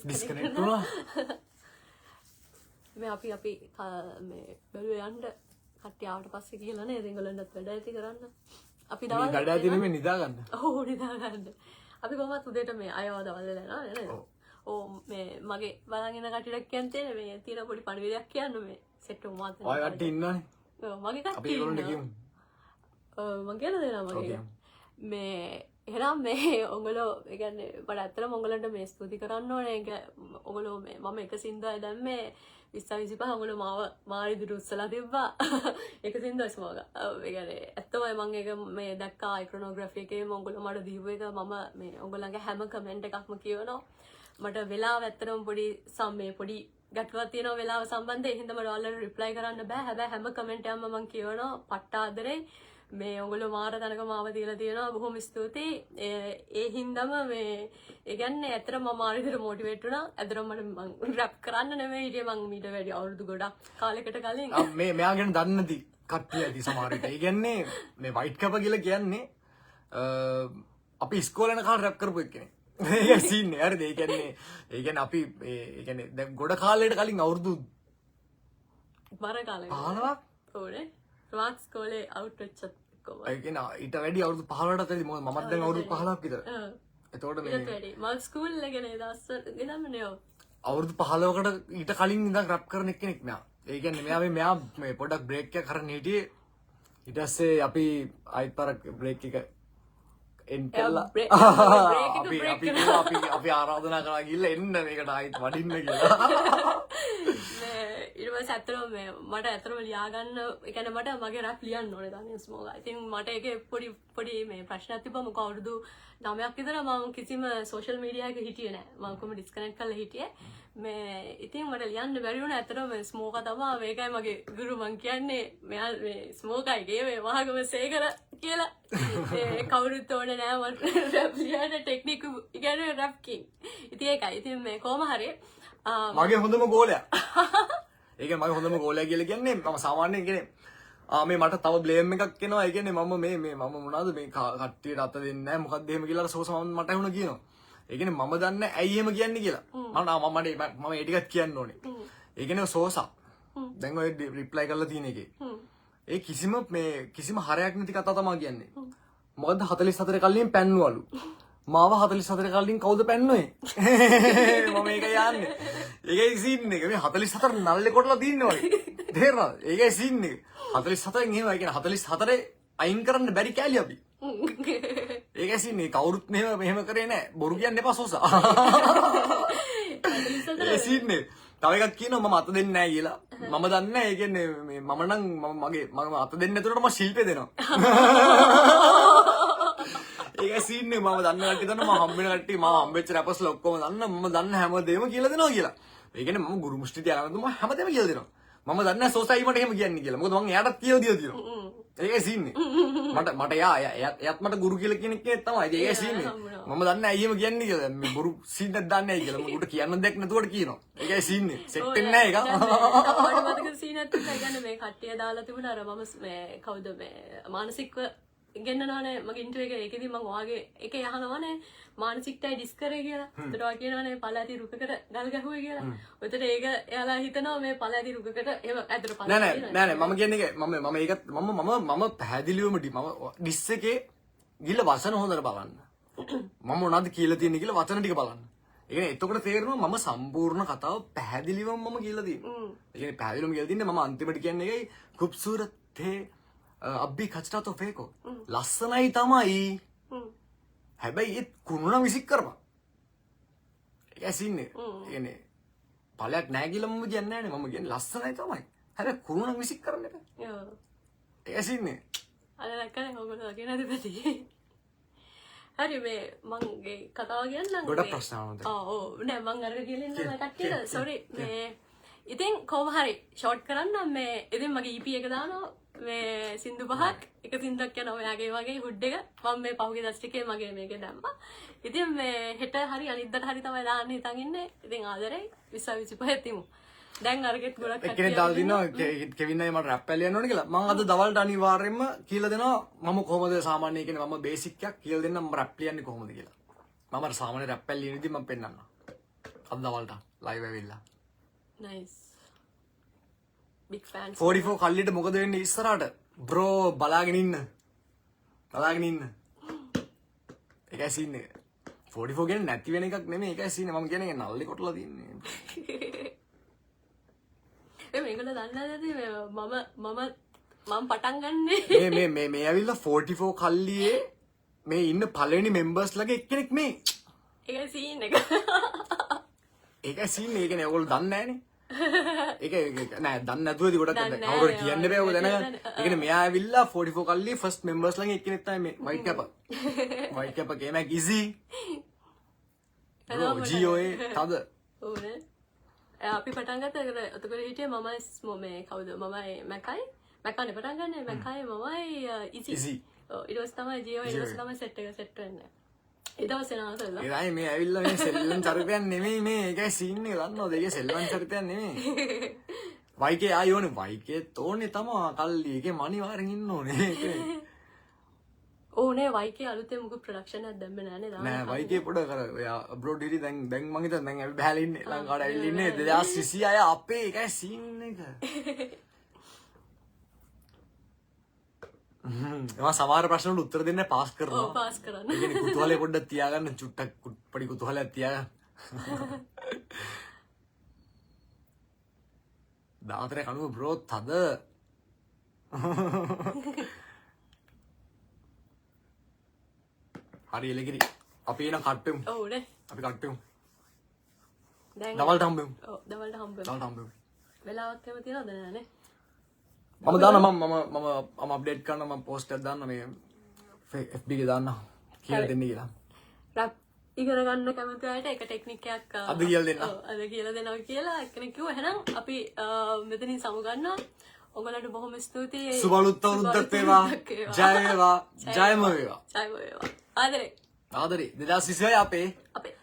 Disconnect වුණා. මේ අපි මේ බැලුවේ යන්න කට්ටිය ආවට පස්සේ කියලා නේද ඒගොල්ලන්ටත් වැඩ ඇති කරන්න. අපි දවල් වැඩ ඇති නෙමෙයි නිදා ගන්න. ඔව් නිදා ගන්න. අපි කොහොමද උදේට මේ අයව දවල් වෙලා යනවා නේද? ඔව් මේ මගේ බලන් ඉන්න කට්ටියක් කියන්නේ මේ තියෙන පොඩි පණිවිඩයක් කියන්න මේ සෙට් එක මාත්. ඔය කට්ටිය ඉන්නවනේ. ඔව් මගේ කට්ටිය. අපි ඒගොල්ලන්ට කියමු. මම කියලා දෙනවා මගේ. මේ එහෙනම් මේ ඔයගොල්ලෝ ඒ කියන්නේ මට ඇත්තටම ඔයගොල්ලන්ට මේ ස්තුති කරන්න ඕනේ. ඔයගොල්ලෝ මේ මම 100යි දැම්මේ 2025 ඔයගොල්ලෝ මාව ඉදිරි උස්සලා තිබ්බා. 100යි ස්මෝග. ඒ කියන්නේ ඇත්තමයි මම ඒක මේ දැක්කා iconography එකේ ඔයගොල්ලෝ මට දීපු එක මම මේ ඔයගොල්ලන්ගේ හැම කමෙන්ට් එකක්ම කියවනවා. මට වෙලාව ඇත්තටම පොඩි ගැටලුවක් තියෙනවා වෙලාව සම්බන්ධයෙන්. ඒ හින්දා මට ඔයාලට රිප්ලයි කරන්න බෑ. හැබැයි හැම කමෙන්ට් එකක්ම මම කියවනවා. පට්ට ආදරේ. මේ ඔයගොල්ලෝ මාර තනක මාව දීලා තියෙනවා. බොහොම ස්තුතියි. ඒ හින්දාම මේ ඒ කියන්නේ ඇත්තටම මම ආයෙ විතර මොටිවේට් වුණා. ඇත්තටම මම රැප් කරන්න නෙමෙයි හිටියේ මම මීට වැඩි අවුරුදු ගොඩක් කාලයකට කලින්. මේ මෙයා ගැන දන්නේ නැති කට්ටිය ඇති සමහර විට. ඒ කියන්නේ මේ වයිට් කප කියලා කියන්නේ අපි ඉස්කෝලේ යන කාලේ රැප් කරපු එක්කනේ. ඒක සීන් එක. හරිද? ඒ කියන්නේ අපි ඒ කියන්නේ දැන් ගොඩ කාලයකට කලින් අවුරුදු මර කාලයකට 15ක් ඕනේ. මාත් ස්කෝලේ අවුට් වෙච්චත් කොහොමද? ඒ කියන්නේ ඊට වැඩි අවුරුදු 15කටත් වැඩි මොකද මමත් දැන් අවුරුදු 15ක් විතර. එතකොට මේ ඊට වැඩි මම ස්කූල් එකේ නේ දවස් ගෙනම්නේ ඔව්. අවුරුදු 15කට ඊට කලින් ඉඳන් රැප් කරන එක්කෙනෙක් මෙයා. ඒ කියන්නේ මෙයා මේ පොඩක් බ්‍රේක් එකක් කරන්න හිටියේ. ඊට පස්සේ අපි ආයෙත් පාරක් බ්‍රේක් එක එන් කළා. අපි ආරාධනා කරලා ගිහලා එන්න මේකට ආයෙත් වඩින්න කියලා. ඊට පස්සේ ඇත්තටම මට ඇත්තටම ලියා ගන්න ඒ කියන්නේ මට මගේ රැප් ලියන්න ඕනේ දැන් ස්මෝගා. ඉතින් මට ඒකේ පොඩි මේ ප්‍රශ්නයක් තිබ්බා. මොකද අවුරුදු 9ක් විතර මම කිසිම සෝෂල් මීඩියා එකක හිටියේ නැහැ. මම කොහොම ඩිස්කනෙක්ට් කරලා හිටියේ. මේ ඉතින් මට ලියන්න බැරි වුණා. ඇත්තටම ස්මෝකා තමයි මේකයි මගේ ගුරු මං කියන්නේ. මෙයා මේ ස්මෝකයි ගේ මේ වහගම සේකර කියලා. ඒ කවුරුත් ඕනේ නැහැ මට රැප් ලියන්න ටෙක්නික් ඉගෙන රැප් කින්. ඉතින් ඒකයි. ඉතින් මේ කොහොම හරි මගේ හොඳම ගෝලයා. ඒක මගේ හොඳම ගෝලයා කියලා කියන්නේ මම සාමාන්‍යයෙන් කියන්නේ මේ මට තව බ්ලේම් එකක් එනවා. ඒ කියන්නේ මම මොනවද මේ කට්ටියට අත දෙන්නේ නැහැ මොකක්ද එහෙම කියලා සෝස මට ඇහුණා කියනවා. ඒ කියන්නේ මම දන්නේ ඇයි එහෙම කියන්නේ කියලා. මම ඒ ටිකක් කියන්න ඕනේ. ඒ කියන්නේ සෝසා. දැන් ඔය රිප්ලයි කරලා තියෙන එකේ. ඒ කිසිම හරයක් නැති කතා තමයි කියන්නේ. මොකද 44 කල්ලින් පැන්නුවලු. මාව 44 කලින් කවුද පැන්නුවේ? මම ඒක යන්නේ. ඒකයි සීන් එක. මේ 44 නල්ලේ කොටලා තින්නේ වගේ. තේරෙනවද? ඒකයි සීන් එක. 44න් එහෙම. ඒ කියන්නේ 44 අයින් කරන්න බැරි කැලිය අපි. ඒකයි සීන් එක. කවුරුත් මෙහෙම කරේ නැහැ. බොරු කියන්න එපා සෝසා. ඒ සීන් එක. තව එකක් කියනවා මම අත දෙන්නේ නැහැ කියලා. මම දන්නේ නැහැ. ඒ කියන්නේ මම අත දෙන්නේ නැතුනට මම ශිල්පේ දෙනවා. ඒක සීන් එක මම දන්න කට්ටිය දන්න මම හම්බෙන කට්ටිය මම හම්බෙච්ච රැපර්ස්ලා ඔක්කොම දන්න මම දන්න හැමදේම කියලා දෙනවා කියලා. ඒ කියන්නේ මම ගුරු මුස්ටි තියාගෙන මම හැමදේම කියලා දෙනවා. මම දන්නේ සෝසයි මට එහෙම කියන්නේ කියලා. මොකද මම එයාටත් කියලා දෙනවා. ඒකයි සීන් එක. මට එයාත් මට ගුරු කියලා කියන කෙනෙක් තමයි. ඒකයි සීන් එක. මම දන්නේ ඇයි එහෙම කියන්නේ කියලා. මේ ගුරු සීන් එකක් දන්නේ නැහැ කියලා. මම උට කියන්න දෙයක් නැතුවට කියනවා. ඒකයි සීන් එක. සෙට් වෙන්නේ නැහැ ඒක. මට මතක සීන් එකක් තිබ්බා. ඒ කියන්නේ මේ කට්ටිය දාලා තිබුණා අර මම මේ කවුද මේ මානසිකව ගෙන්නනවනේ මගේ ඉන්ටර්වියු එකේ ඒකෙදි මම ඔයාගේ එක යහනවනේ මානසිකටයි ඩිස් කරේ කියලා. ඒතර ඔයා කියනවනේ පළාති රුකකට ගල් ගැහුවේ කියලා. ඔතන ඒක එයාලා හිතනවා මේ පළාති රුකකට එහෙම ඇතර පළාති නෑ මම කියන්නේ මම ඒකත් මම පැහැදිලිවම මම ඩිස් එකේ ගිහලා වචන හොඳට බලන්න. මම මොනවද කියලා තියෙන්නේ කියලා වචන ටික බලන්න. ඒ කියන්නේ එතකොට තේරෙනවා මම සම්පූර්ණ කතාව පැහැදිලිවම මම කියලා තියෙනවා. ඒ කියන්නේ පැහැදිලිවම කියලා තින්නේ මම අන්තිමට කියන්නේ ඒකයි ඛූබ්සූරත් තේ අබ්බි කචටා තෝ ෆේකෝ ලස්සනයි තමයි. හැබැයි ඒ කුණුණ විසික් කරපන්. ඒක ඇසින්නේ. ඒ කියන්නේ පළයක් නැහැ කියලා මම කියන්නේ නැහැ නේ. මම කියන්නේ ලස්සනයි තමයි. හැබැයි කුණුණ විසික් කරන්න එපා. ඒක ඇසින්නේ. අර දැක්කනේ ඔයගොල්ලෝ කියන දෙපැති. හරි මේ මගේ කතාව කියන්නම්. ගොඩක් ප්‍රශ්න ආවද? ඔව් නෑ මං අරගෙන කියලා ඉන්නවා කට්ටියට. සෝරි මේ ඉතින් කොහොම හරි ෂෝට් කරන්න මේ ඉතින් මගේ EP එක දානවා. මේ සින්දු පහක් එක සින්දුවක් යනවා ඔයාගේ වගේ හුඩ් එක මම මේ පහුගිය දවස් ටිකේ මගේ මේකේ දැම්මා. ඉතින් මේ හෙට හරි අනිද්දාට හරි තමයි දාන්න හිතන් ඉන්නේ. ඉතින් ආදරේ 2025 තිමු. දැන් අරගෙත් ගොඩක් කට්ටිය එක්කෙනෙක් දාලා දිනවා කෙවින් අය මට රැප් පැලියන්න ඕනේ කියලා. මම අද දවල්ට අනිවාර්යයෙන්ම කියලා දෙනවා මම කොහොමද සාමාන්‍ය කියන්නේ මම බේසික් එකක් කියලා දෙන්නම් මම රැප් ලියන්නේ කොහොමද කියලා. මම අර සාමාන්‍ය රැප් පැලියන විදිහ මම පෙන්නන්නම්. අද දවල්ට ලයිව් ඇවිල්ලා. නයිස්. Big fans. 44 කල්ලියට මොකද වෙන්නේ ඉස්සරහට? බ්‍රෝ බලාගෙන ඉන්න. බලාගෙන ඉන්න. ඒකයි සීන් එක. 44 කියන්නේ නැති වෙන එකක් නෙමෙයි. ඒකයි සීන් එක. මම කියන්නේ නල්ලි කොටලා තින්නේ. මේගොල්ලෝ දන්නේ නැද්ද මම පටන් ගන්නේ මේ ඇවිල්ලා 44 කල්ලියේ මේ ඉන්න පළවෙනි මෙම්බර්ස් ලගේ එක්කෙනෙක් මේ. ඒක සීන් එක. ඒකයි සීන් එක. ඒකනේ ඔයගොල්ලෝ දන්නේ නැහනේ. ඒක නෑ දන්නේ නැතුවදී ගොඩක් කවුරුහරි කියන්න බෑ ඔක දැනගන්න. ඒ කියන්නේ මෙයා ඇවිල්ලා 44 කල්ලියේ ෆස්ට් මෙම්බර්ස් ළඟ එක්කෙනෙක් තමයි මේ වයිට් කැප. වයිට් කැප ගේමක් ඉසි. බ්‍රෝ ජීෝේ තද. ඕනේ. අපි පටන් ගත්තා එතකොට හිටියේ මම මේ කවුද මමයි මැකයි මැකනේ පටන් ගන්නේ මැකයි මමයි ඉසි. ඔව් ඊට පස්සේ තමයි ජීෝ ඊට පස්සේ තමයි සෙට් එක සෙට් වෙන්නේ. ඊට පස්සේ නා කළා. ඒයි මේ ඇවිල්ලා මේ සෙල්ලම් චරිතයක් නෙමෙයි මේ. ඒකයි සීන් එක දන්නවද? ඒකේ සෙල්ලම් චරිතයක් නෙමෙයි. වයිකේ ආයෝනේ වයිකේ තෝනේ තමයි කල්ලි. ඒකේ මනිවාරෙන් ඉන්න ඕනේ. ඕනේ වයිකේ අලුතෙන් මුකු ප්‍රොඩක්ෂන් එකක් දැම්මේ නෑනේ තාම. නෑ වයිකේ පොඩ කර ඔයා අබ්‍රෝඩ් ඉරි දැන් මං හිතන්නේ දැන් අපි බහැලා ඉන්නේ ලංකාවට ඇවිල්ලා ඉන්නේ 2026 අපේ ඒකයි සීන් එක. එයා සමහර ප්‍රශ්න වලට උත්තර දෙන්න පාස් කරනවා. ඔව් පාස් කරන්න. ඒ කියන්නේ කුතුහලය පොඩ්ඩක් තියාගන්න චුට්ටක් පොඩි කුතුහලයක් තියාගන්න. දාතරේ කනුව බ්‍රෝ තද. හරි එලගිරි. අපි එන කට්ටෙමු. ඔව්නේ. අපි කට්ටෙමු. දැන් දවල්ට හම්බෙමු. ඔව් දවල්ට හම්බෙමු. දවල්ට හම්බෙමු. වෙලාවක් එහෙම තියනවද නෑනේ. මම දාන්න මම අප්ඩේට් කරන්න මම පෝස්ට් එකක් දාන්න මේ FB එකේ දාන්න කියලා දෙන්න කියලා. රැප් ඉගෙන ගන්න කැමති අයට එක ටෙක්නික් එකක් අද කියලා දෙන්න. ඔව් අද කියලා දෙනවා කියලා එක්කෙනෙක් කිව්වා. එහෙනම් අපි මෙතනින් සමු ගන්නවා. ඔයගලන්ට බොහොම ස්තුතියි. සුබ අලුත් අවුරුද්දක් වේවා. ජය වේවා. ජයම වේවා. ජය වේවා. ආදරේ. ආදරේ 2026 අපේ අපේ